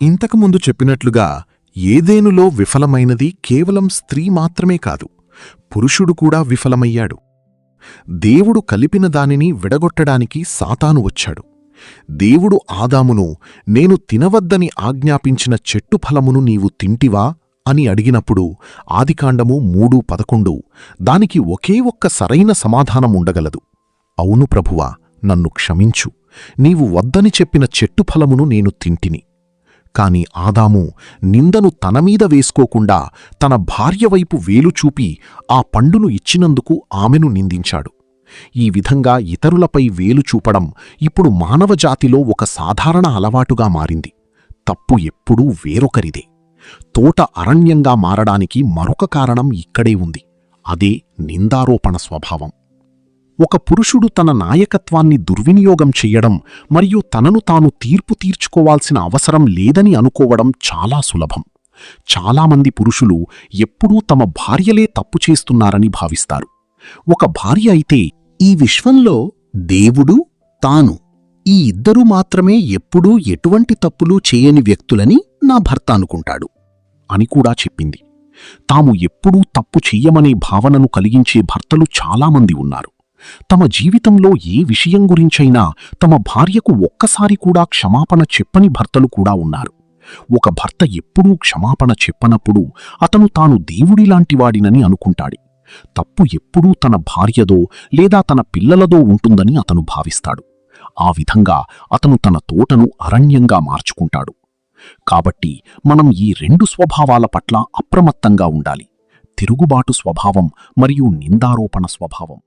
ఇంతకుముందు చెప్పినట్లుగా ఏదేనులో విఫలమైనది కేవలం స్త్రీ మాత్రమే కాదు, పురుషుడు కూడా విఫలమయ్యాడు. దేవుడు కలిపిన దానిని విడగొట్టడానికి సాతాను వచ్చాడు. దేవుడు ఆదామును, నేను తినవద్దని ఆజ్ఞాపించిన చెట్టు ఫలమును నీవు తింటివా అని అడిగినప్పుడు ఆదికాండము 3:11 దానికి ఒకే ఒక్క సరైన సమాధానముండగలదు. అవును ప్రభువా, నన్ను క్షమించు, నీవు వద్దని చెప్పిన చెట్టు ఫలమును నేను తింటిని. కాని ఆదాము నిందను తనమీద వేసుకోకుండా తన భార్యవైపు వేలుచూపి ఆ పండును ఇచ్చినందుకు ఆమెను నిందించాడు. ఈ విధంగా ఇతరులపై వేలుచూపడం ఇప్పుడు మానవజాతిలో ఒక సాధారణ అలవాటుగా మారింది. తప్పు ఎప్పుడూ వేరొకరిదే. తోట అరణ్యంగా మారడానికి మరొక కారణం ఇక్కడే ఉంది. అదే నిందారోపణ స్వభావం. ఒక పురుషుడు తన నాయకత్వాన్ని దుర్వినియోగం చెయ్యడం మరియు తనను తాను తీర్పు తీర్చుకోవాల్సిన అవసరం లేదని అనుకోవడం చాలా సులభం. చాలామంది పురుషులు ఎప్పుడూ తమ భార్యలే తప్పు చేస్తున్నారని భావిస్తారు. ఒక భార్య అయితే, ఈ విశ్వంలో దేవుడు, తాను ఈ ఇద్దరూ మాత్రమే ఎప్పుడూ ఎటువంటి తప్పులు చేయని వ్యక్తులని నా భర్త అనుకుంటాడు అని కూడా చెప్పింది. తాము ఎప్పుడూ తప్పు చెయ్యమనే భావనను కలిగించే భర్తలు చాలామంది ఉన్నారు. తమ జీవితంలో ఏ విషయం గురించైనా తమ భార్యకు ఒక్కసారి కూడా క్షమాపణ చెప్పని భర్తలు కూడా ఉన్నారు. ఒక భర్త ఎప్పుడూ క్షమాపణ చెప్పనప్పుడు అతను తాను దేవుడిలాంటివాడినని అనుకుంటాడు. తప్పు ఎప్పుడూ తన భార్యదో లేదా తన పిల్లలదో ఉంటుందని అతను భావిస్తాడు. ఆ విధంగా అతను తన తోటను అరణ్యంగా మార్చుకుంటాడు. కాబట్టి మనం ఈ 2 స్వభావాల పట్ల అప్రమత్తంగా ఉండాలి: తిరుగుబాటు స్వభావం మరియు నిందారోపణ స్వభావం.